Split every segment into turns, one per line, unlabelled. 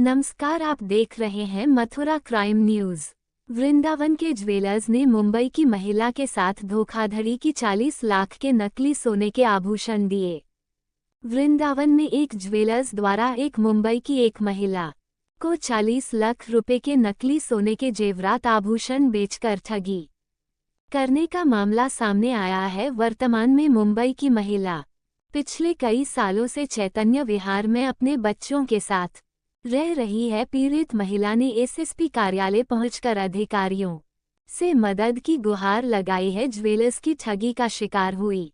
नमस्कार, आप देख रहे हैं मथुरा क्राइम न्यूज। वृंदावन के ज्वेलर्स ने मुंबई की महिला के साथ धोखाधड़ी की 40 लाख के नकली सोने के आभूषण दिए। वृंदावन में एक ज्वेलर्स द्वारा एक मुंबई की एक महिला को 40 लाख रुपए के नकली सोने के जेवरात आभूषण बेचकर ठगी करने का मामला सामने आया है। वर्तमान में मुंबई की महिला पिछले कई सालों से चैतन्य विहार में अपने बच्चों के साथ रह रही है। पीड़ित महिला ने एसएसपी कार्यालय पहुंचकर अधिकारियों से मदद की गुहार लगाई है। ज्वेलर्स की ठगी का शिकार हुई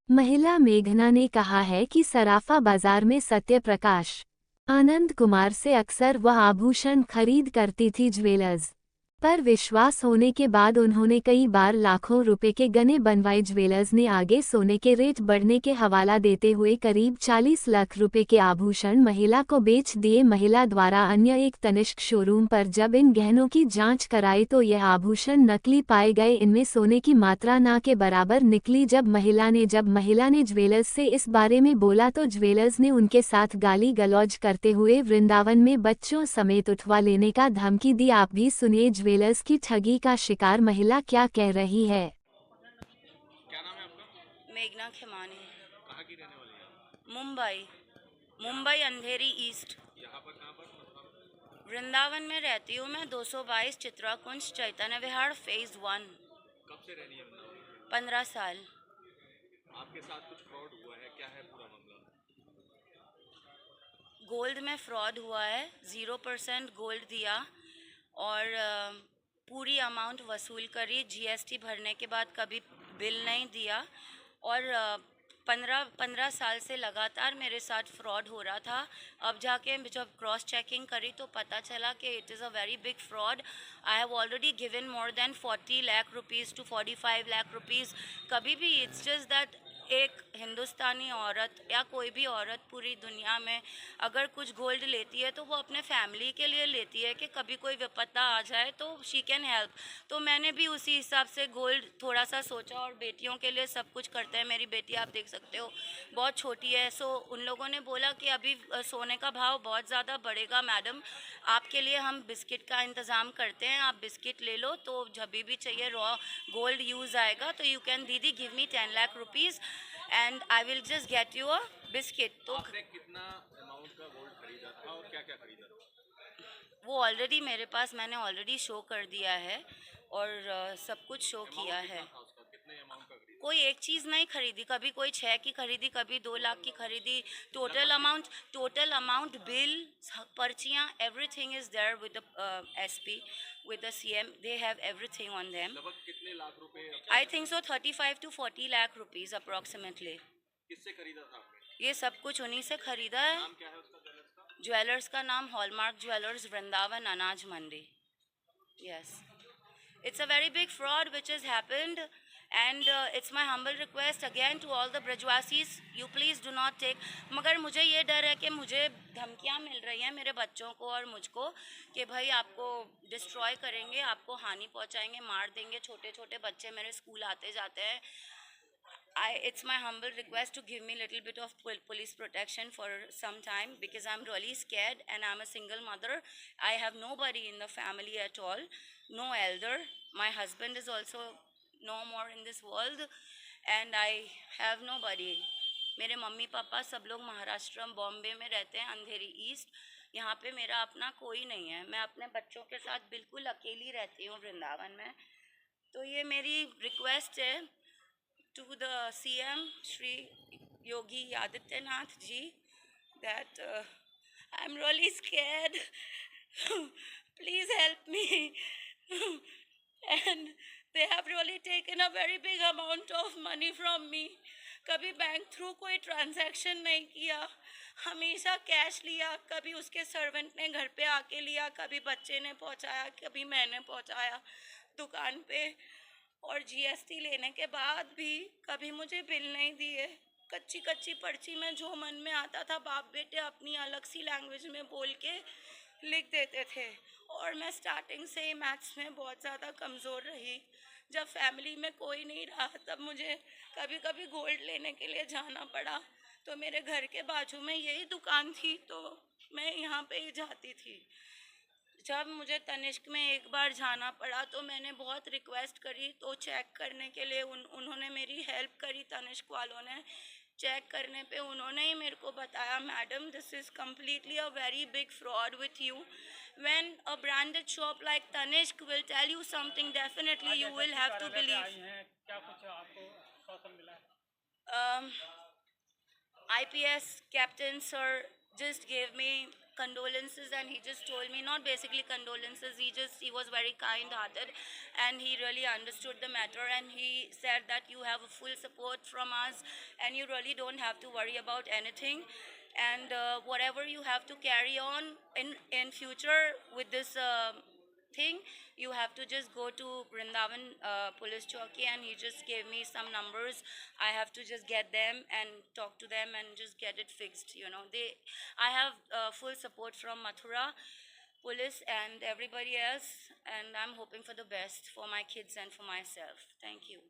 महिला मेघना ने कहा है कि सराफा बाजार में सत्य प्रकाश आनंद कुमार से अक्सर वह आभूषण खरीद करती थी। ज्वेलर्स पर विश्वास होने के बाद उन्होंने कई बार लाखों रुपए के गहने बनवाए। ज्वेलर्स ने आगे सोने के रेट बढ़ने के हवाला देते हुए करीब 40 लाख रुपए के आभूषण महिला को बेच दिए। महिला द्वारा अन्य एक तनिष्क शोरूम पर जब इन गहनों की जांच कराई तो यह आभूषण नकली पाए गए। इनमें सोने की मात्रा ना के बराबर निकली। जब महिला ने ज्वेलर्स से इस बारे में बोला तो ज्वेलर्स ने उनके साथ गाली गलौज करते हुए वृंदावन में बच्चों समेत उठवा लेने का धमकी दी। आप भी सुनिए ज्वेलर्स की ठगी का शिकार महिला क्या कह रही है।
क्या नाम है आपका?
मेघना खेमानी।
कहाँ की रहने वाली है?
मुंबई अंधेरी ईस्ट।
यहाँ पर कहाँ पर?
वृंदावन में रहती हूँ मैं। 222 चित्रा कुंज चैतन्य विहार फेज 1।
कब से रहनी है वृंदावन में?
15 साल।
आपके साथ कुछ फ्रॉड हुआ है, क्या है पूरा मामला?
गोल्ड में फ्रॉड हुआ है। 0% गोल्ड दिया और पूरी अमाउंट वसूल करी। जीएसटी भरने के बाद कभी बिल नहीं दिया और 15 साल से लगातार मेरे साथ फ्रॉड हो रहा था। अब जाके जब क्रॉस चेकिंग करी तो पता चला कि it is a very big fraud. I have already given more than 40 lakh rupees to 45 lakh rupees. कभी भी इट्स जस्ट दैट एक हिंदुस्तानी औरत या कोई भी औरत पूरी दुनिया में अगर कुछ गोल्ड लेती है तो वो अपने फैमिली के लिए लेती है कि कभी कोई विपत्ता आ जाए तो शी कैन हेल्प। तो मैंने भी उसी हिसाब से गोल्ड थोड़ा सा सोचा और बेटियों के लिए सब कुछ करते हैं। मेरी बेटी आप देख सकते हो बहुत छोटी है। सो उन लोगों ने बोला कि अभी सोने का भाव बहुत ज़्यादा बढ़ेगा मैडम, आपके लिए हम बिस्किट का इंतज़ाम करते हैं, आप बिस्किट ले लो। तो जब भी चाहिए रॉ गोल्ड यूज़ आएगा तो यू कैन दीदी give me 10 lakh rupees and I will just get you a biscuit. तो
आपने कितना अमाउंट का गोल्ड खरीदा था और क्या क्या खरीदा था?
वो ऑलरेडी मेरे पास मैंने ऑलरेडी शो कर दिया है और सब कुछ शो किया है।
था उसका कितने अमाउंट का खरीदा?
कोई एक चीज़ नहीं खरीदी, कभी कोई 6 की खरीदी, कभी 2 लाख की खरीदी। टोटल अमाउंट बिल पर्चियाँ everything is there with the SP with the CM. They have everything on them.
लगभग कितने लाख रुपए?
I think so 35 to 40 lakh rupees approximately.
किससे खरीदा था आपने?
ये सब कुछ उन्हीं से खरीदा है।
नाम क्या है उसका, ज्वेलर्स का?
ज्वेलर्स का नाम hallmark jewellers, Vrindavan, Anaj Mandi. Yes, it's a very big fraud which has happened and it's my humble request again to all the Brajwasis, you please do not take। मगर मुझे ये डर है कि मुझे धमकियाँ मिल रही हैं मेरे बच्चों को और मुझको कि भाई आपको डिस्ट्रॉय करेंगे, आपको हानि पहुँचाएंगे, मार देंगे। छोटे छोटे बच्चे मेरे स्कूल आते जाते हैं। It's my humble request to give me a little bit of police protection for some time because I'm really scared and I'm a single mother. I have nobody in the family at all, no elder. My husband is also no more in this world and I have nobody. मेरे mummy papa सब लोग महाराष्ट्र बॉम्बे में रहते हैं, अंधेरी east. यहाँ पे मेरा अपना कोई नहीं है। मैं अपने बच्चों के साथ बिल्कुल अकेली रहती हूँ वृंदावन में। तो ये मेरी रिक्वेस्ट है to the CM Shri Yogi Adityanath ji that I'm really scared. Please help me. And they have really taken a very big amount of money from me. कभी बैंक थ्रू कोई ट्रांजैक्शन नहीं किया, हमेशा cash लिया। कभी उसके servant ने घर पे आके लिया, कभी बच्चे ने पहुंचाया, कभी मैंने पहुंचाया दुकान पे। और जीएसटी लेने के बाद भी कभी मुझे बिल नहीं दिए। कच्ची कच्ची पर्ची में जो मन में आता था बाप बेटे अपनी अलग सी लैंग्वेज में बोल के लिख देते थे। और मैं स्टार्टिंग से ही मैथ्स में बहुत ज़्यादा कमज़ोर रही। जब फैमिली में कोई नहीं रहा तब मुझे कभी कभी गोल्ड लेने के लिए जाना पड़ा। तो मेरे घर के बाजू में यही दुकान थी तो मैं यहाँ पे ही जाती थी। जब मुझे तनिष्क में एक बार जाना पड़ा तो मैंने बहुत रिक्वेस्ट करी, तो चेक करने के लिए उन्होंने मेरी हेल्प करी। तनिष्क वालों ने चेक करने पे उन्होंने ही मेरे को बताया, madam this is completely a very big fraud with you. When a branded shop like Tanishq will tell you something, definitely you will have to believe.
क्या कुछ आपको आश्वासन मिला है?
IPS captain sir just gave me condolences, and he just told me, not basically condolences, he was very kind hearted, and he really understood the matter, and he said that you have a full support from us and you really don't have to worry about anything, and whatever you have to carry on in future with this thing, you have to just go to Vrindavan police chowki, and he just gave me some numbers. I have to just get them and talk to them and just get it fixed. I have full support from Mathura police and everybody else, and I'm hoping for the best for my kids and for myself. Thank you.